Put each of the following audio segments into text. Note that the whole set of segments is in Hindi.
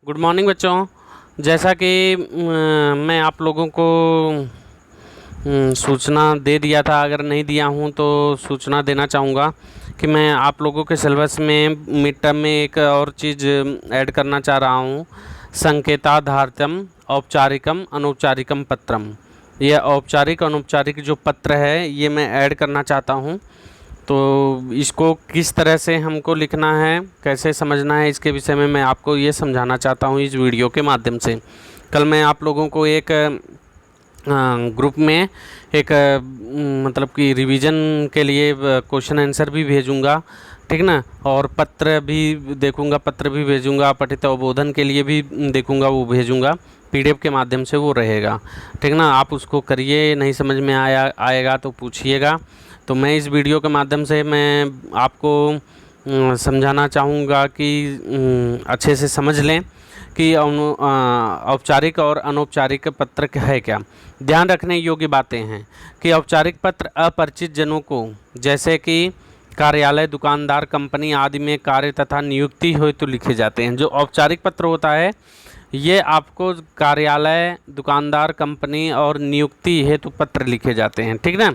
गुड मॉर्निंग बच्चों। जैसा कि मैं आप लोगों को सूचना दे दिया था, अगर नहीं दिया हूं तो सूचना देना चाहूँगा कि मैं आप लोगों के सिलेबस में मिड टर्म में एक और चीज़ ऐड करना चाह रहा हूं, संकेताधारितम औपचारिकम अनौपचारिकम पत्रम। यह औपचारिक अनौपचारिक जो पत्र है ये मैं ऐड करना चाहता हूं। तो इसको किस तरह से हमको लिखना है, कैसे समझना है, इसके विषय में मैं आपको ये समझाना चाहता हूँ इस वीडियो के माध्यम से। कल मैं आप लोगों को एक ग्रुप में एक मतलब कि रिवीजन के लिए क्वेश्चन आंसर भी भेजूंगा, ठीक ना। और पत्र भी देखूंगा, पत्र भी भेजूंगा, पठित अवबोधन के लिए भी देखूंगा, वो भेजूंगा पीडीएफ के माध्यम से, वो रहेगा, ठीक ना। आप उसको करिए, नहीं समझ में आएगा तो पूछिएगा। तो मैं इस वीडियो के माध्यम से मैं आपको समझाना चाहूँगा कि अच्छे से समझ लें कि औपचारिक और अनौपचारिक पत्र है क्या। ध्यान रखने योग्य बातें हैं कि औपचारिक पत्र अपरिचित जनों को, जैसे कि कार्यालय, दुकानदार, कंपनी आदि में कार्य तथा नियुक्ति हो तो लिखे जाते हैं। जो औपचारिक पत्र होता है ये आपको कार्यालय, दुकानदार, कंपनी और नियुक्ति हेतु पत्र लिखे जाते हैं, ठीक ना।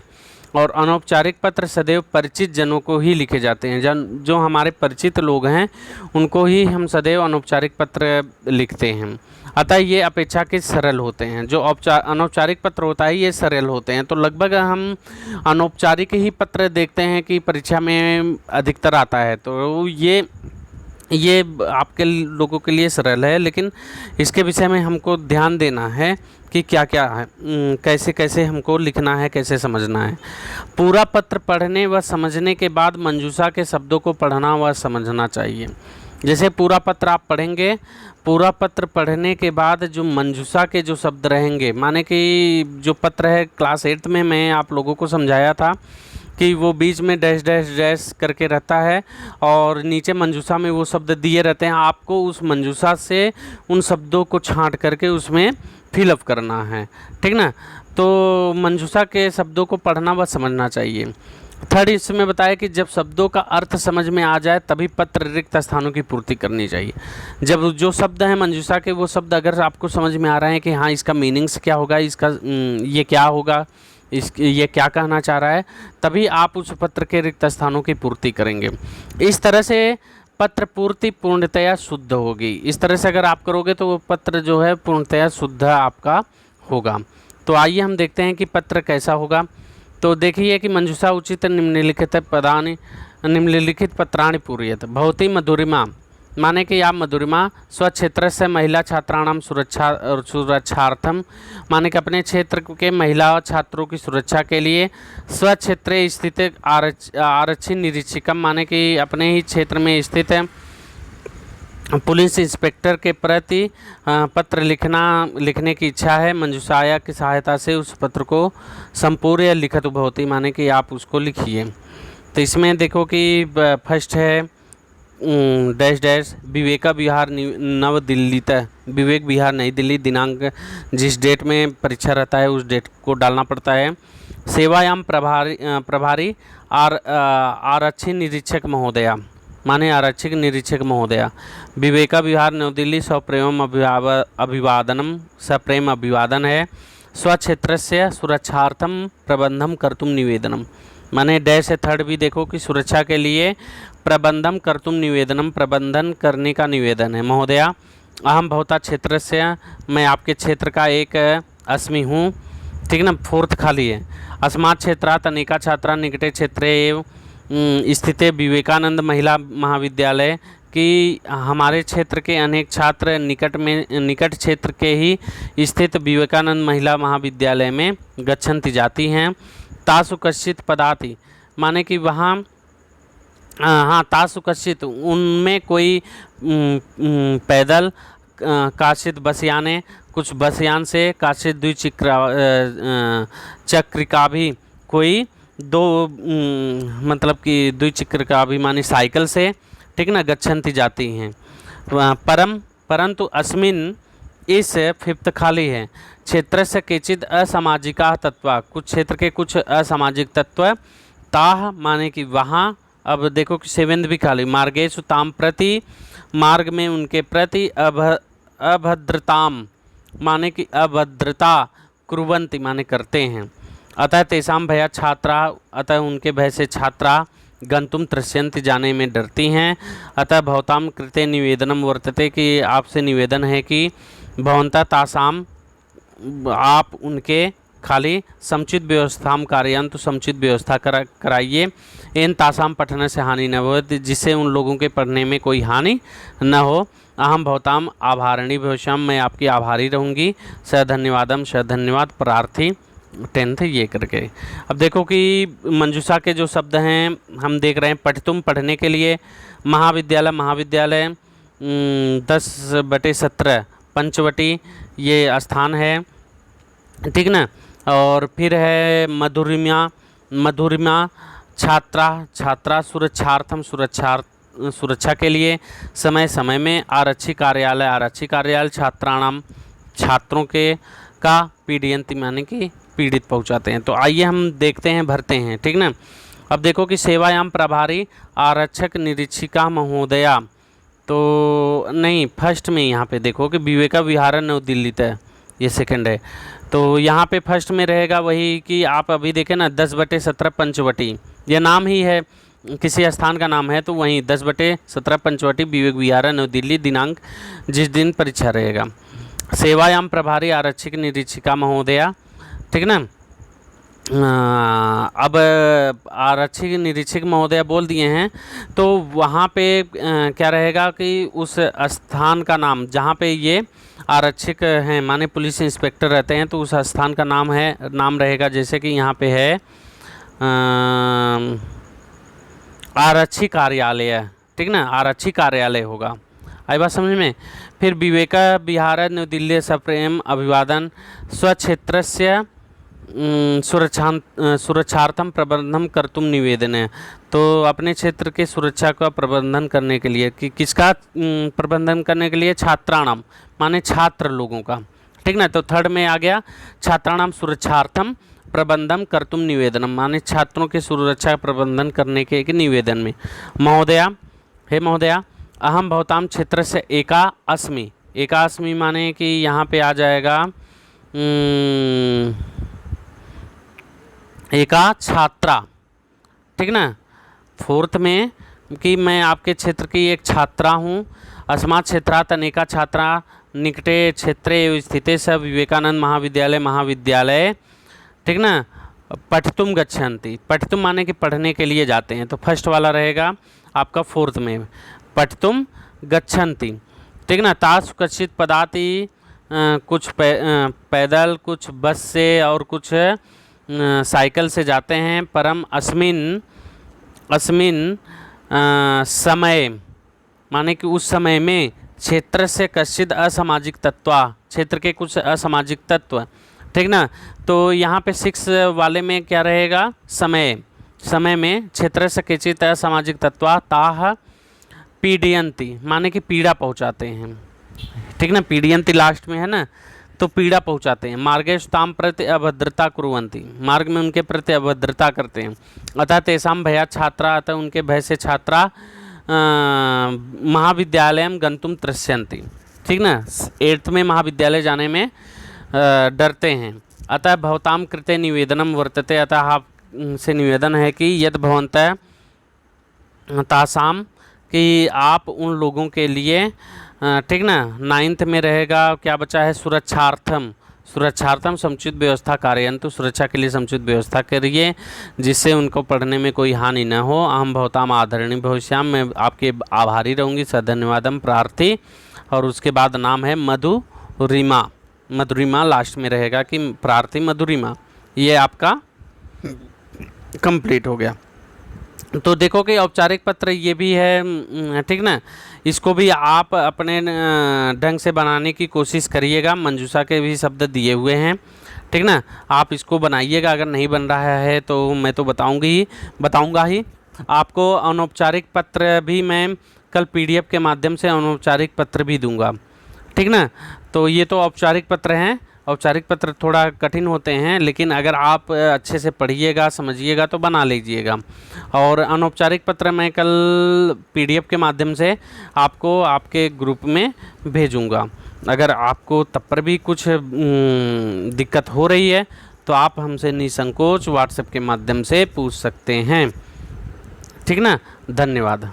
और अनौपचारिक पत्र सदैव परिचित जनों को ही लिखे जाते हैं। जो हमारे परिचित लोग हैं उनको ही हम सदैव अनौपचारिक पत्र लिखते हैं। अतः ये अपेक्षाकृत सरल होते हैं। जो अनौपचारिक पत्र होता है ये सरल होते हैं। तो लगभग हम अनौपचारिक ही पत्र देखते हैं कि परीक्षा में अधिकतर आता है। तो ये आपके लोगों के लिए सरल है, लेकिन इसके विषय में हमको ध्यान देना है कि क्या क्या है, कैसे कैसे हमको लिखना है, कैसे समझना है। पूरा पत्र पढ़ने व समझने के बाद मंजूषा के शब्दों को पढ़ना व समझना चाहिए। जैसे पूरा पत्र आप पढ़ेंगे, पूरा पत्र पढ़ने के बाद जो मंजूषा के जो शब्द रहेंगे, माने कि जो पत्र है क्लास 8 में मैं आप लोगों को समझाया था कि वो बीच में डैश डैश डैश करके रहता है और नीचे मंजूषा में वो शब्द दिए रहते हैं। आपको उस मंजूषा से उन शब्दों को छांट करके उसमें फिलअप करना है, ठीक ना। तो मंजूषा के शब्दों को पढ़ना व समझना चाहिए। थर्ड, इसमें बताया कि जब शब्दों का अर्थ समझ में आ जाए तभी पत्र रिक्त स्थानों की पूर्ति करनी चाहिए। जब जो शब्द हैं मंजूषा के, वो शब्द अगर आपको समझ में आ रहे हैं कि हाँ इसका मीनिंग्स क्या होगा, इसका ये क्या होगा, ये क्या कहना चाह रहा है, तभी आप उस पत्र के रिक्त स्थानों की पूर्ति करेंगे। इस तरह से पत्र पूर्ति पूर्णतया शुद्ध होगी। इस तरह से अगर आप करोगे तो वो पत्र जो है पूर्णतया शुद्ध आपका होगा। तो आइए हम देखते हैं कि पत्र कैसा होगा। तो देखिए कि मंजूषा उचित निम्नलिखित पदानि निम्नलिखित पत्राणि पूरयेत। भवती मधुरिमा, माने कि आप मधुरिमा स्वक्षेत्र से महिला छात्राणाम सुरक्षार्थम, माने कि अपने क्षेत्र के महिला छात्रों की सुरक्षा के लिए स्वक्षेत्र स्थित आरक्षी निरीक्षकम, माने कि अपने ही क्षेत्र में स्थित पुलिस इंस्पेक्टर के प्रति पत्र लिखने की इच्छा है। मंजूषाया की सहायता से उस पत्र को संपूर्ण लिखित भवती, माने कि आप उसको लिखिए। तो इसमें देखो कि फर्स्ट है डैश डैश विवेका विहार नव दिल्ली तक, विवेक विहार नई दिल्ली, दिनांक जिस डेट में परीक्षा रहता है उस डेट को डालना पड़ता है। सेवायाम प्रभारी आरक्षी निरीक्षक महोदया, माने आरक्षक निरीक्षक महोदया, विवेका विहार नव दिल्ली सप्रेम अभिवादनम, सप्रेम अभिवादन है। स्वक्षेत्र से सुरक्षार्थम प्रबंधम कर्तुम निवेदनम, माने डैश है थर्ड भी देखो कि सुरक्षा के लिए प्रबंधम कर्तुम निवेदनम, प्रबंधन करने का निवेदन है। महोदया अहम भवता क्षेत्र से, मैं आपके क्षेत्र का एक अस्मि हूँ, ठीक ना। फोर्थ खाली है। अस्मात् क्षेत्रात् अनेका छात्रा निकटे क्षेत्रे एवं स्थित विवेकानंद महिला महाविद्यालय, कि हमारे क्षेत्र के अनेक छात्र निकट क्षेत्र के ही स्थित विवेकानंद महिला महाविद्यालय में गच्छन्ति जाती हैं। तासु कश्चित पदाति, माने कि वहाँ हाँ तासु कश्चित उनमें कोई पैदल, काशित बसयाने कुछ बसयान से, काशित चक्रिका भी कोई दो मतलब कि द्विचक्र का भी, माने साइकिल से, ठीक ना, गच्छन्ति जाती हैं। परंतु अस्मिन, इस फिफ्थ खाली है, क्षेत्र से केचित असामाजिका तत्व, कुछ क्षेत्र के कुछ असामाजिक तत्व, ताह माने कि वहाँ। अब देखो कि सेवेंथ भी खाली, मार्गेशु ताम प्रति, मार्ग में उनके प्रति अभद्रताम माने कि अभद्रता, कुर्वन्ति माने करते हैं। अतः तेषां भया छात्रा, अतः उनके भय से छात्रा गंतुम तृष्यन्ति जाने में डरती हैं। अतः भवतां कृते निवेदनम वर्तते कि आपसे निवेदन है कि भवन्तः तासाम, आप उनके खाली समुचित व्यवस्थाम कारयन्तु, समुचित व्यवस्था कराइए। इन तासाम पठन से हानि न हो, जिससे उन लोगों के पढ़ने में कोई हानि न हो। अहम भवताम आभारिणी भविष्यम, मैं आपकी आभारी रहूँगी। स धन्यवादम, स धन्यवाद प्रार्थी 10th ये करके। अब देखो कि मंजूषा के जो शब्द हैं हम देख रहे हैं। पठितुम पढ़ने के लिए, महाविद्यालय, महाविद्यालय 10/17 पंचवटी ये स्थान है, ठीक ना। और फिर है मधुरिमा, मधुरिमा छात्रा, छात्रा सुरक्षार्थम, सुरक्षा के लिए। समय, समय में। आरक्षी कार्यालय, आरक्षी कार्यालय छात्राणाम, छात्रों के का। पीड़यन्ति माने कि पीड़ित पहुंचाते हैं। तो आइए हम देखते हैं, भरते हैं, ठीक ना। अब देखो कि सेवायाम प्रभारी आरक्षक निरीक्षिका महोदया, तो नहीं फर्स्ट में यहाँ पे देखो कि विवेका विहार नव दिल्ली तय, ये सेकंड है। तो यहाँ पे फर्स्ट में रहेगा वही कि आप अभी देखें ना 10/17 पंचवटी, ये नाम ही है, किसी स्थान का नाम है, तो वहीं 10/17 पंचवटी विवेक विहार नव दिल्ली, दिनांक जिस दिन परीक्षा रहेगा। सेवायाम प्रभारी आरक्षक निरीक्षिका महोदया, ठीक ना। अब आरक्षक निरीक्षक महोदया बोल दिए हैं, तो वहाँ पे क्या रहेगा कि उस स्थान का नाम जहाँ पे ये आरक्षक हैं माने पुलिस इंस्पेक्टर रहते हैं, तो उस स्थान का नाम रहेगा, जैसे कि यहाँ पे है आरक्षी कार्यालय, ठीक ना, आरक्षी कार्यालय होगा। आई बात समझ में। फिर विवेका विहार नव दिल्ली सप्रेम अभिवादन स्वक्षेत्रस्य सुरक्षार्थम प्रबंधन कर्तुम निवेदन है। तो अपने क्षेत्र के सुरक्षा का प्रबंधन करने के लिए, कि किसका प्रबंधन करने के लिए, छात्राणाम माने छात्र लोगों का, ठीक ना। तो थर्ड में आ गया छात्राणाम सुरक्षार्थम प्रबंधन कर्तुम निवेदनम माने छात्रों के सुरक्षा प्रबंधन करने के एक निवेदन में। महोदया, हे महोदया, अहम भवताम क्षेत्र से एका अस्मि, एका अस्मि माने कि यहाँ पे आ जाएगा एका छात्रा, ठीक ना। फोर्थ में कि मैं आपके क्षेत्र की एक छात्रा हूँ। अस्मात् क्षेत्रात् अनेका छात्रा निकटे क्षेत्रे स्थिते स विवेकानंद महाविद्यालय, महाविद्यालय, ठीक ना। पठितुम गच्छन्ति, पठितुम माने कि पढ़ने के लिए जाते हैं, तो फर्स्ट वाला रहेगा आपका फोर्थ में, पठितुम गच्छन्ति, ठीक ना। तासु कश्चित् पदाति, कुछ पैदल, कुछ बस से और कुछ साइकिल से जाते हैं। परम अस्मिन समय माने कि उस समय में क्षेत्र से कश्चित असामाजिक तत्वा, क्षेत्र के कुछ असामाजिक तत्व, ठीक ना। तो यहाँ पे 6 वाले में क्या रहेगा, समय, समय में क्षेत्र से कश्चित असामाजिक तत्वा ताह पीड़यन्ति माने कि पीड़ा पहुँचाते हैं, ठीक ना। पीड़यन्ति लास्ट में है ना, तो पीड़ा पहुँचाते हैं। मार्गेषु ताम प्रति अभद्रता कुर्वन्ति, मार्ग में उनके प्रति अभद्रता करते हैं। अतः तेषां भया छात्रा, अतः उनके भय से छात्रा महाविद्यालयम गंतुम तृष्यन्ति, ठीक ना। 8th में महाविद्यालय जाने में डरते हैं। अतः भवताम कृते निवेदनम वर्तते, अतः आप से निवेदन है कि यद भवन्तः तासाम, कि आप उन लोगों के लिए, ठीक ना। 9th में रहेगा क्या बचा है, सुरक्षार्थम, सुरक्षार्थम समुचित व्यवस्था कारयन्तु, सुरक्षा के लिए समुचित व्यवस्था करिए जिससे उनको पढ़ने में कोई हानि न हो। अहम भवताम आदरणीय भविष्याम, मैं आपके आभारी रहूँगी। सधन्यवादम प्रार्थी, और उसके बाद नाम है मधुरिमा, मधुरिमा लास्ट में रहेगा कि प्रार्थी मधुरिमा। ये आपका कंप्लीट हो गया। तो देखो कि औपचारिक पत्र ये भी है, ठीक ना। इसको भी आप अपने ढंग से बनाने की कोशिश करिएगा। मंजूषा के भी शब्द दिए हुए हैं, ठीक ना। आप इसको बनाइएगा, अगर नहीं बन रहा है तो मैं तो बताऊंगा ही। आपको अनौपचारिक पत्र भी मैं कल PDF के माध्यम से अनौपचारिक पत्र भी दूंगा, ठीक ना। तो ये तो औपचारिक पत्र हैं, औपचारिक पत्र थोड़ा कठिन होते हैं, लेकिन अगर आप अच्छे से पढ़िएगा, समझिएगा तो बना लीजिएगा। और अनौपचारिक पत्र मैं कल PDF के माध्यम से आपको आपके ग्रुप में भेजूंगा। अगर आपको तब पर भी कुछ दिक्कत हो रही है तो आप हमसे निसंकोच व्हाट्सएप के माध्यम से पूछ सकते हैं। ठीक ना, धन्यवाद।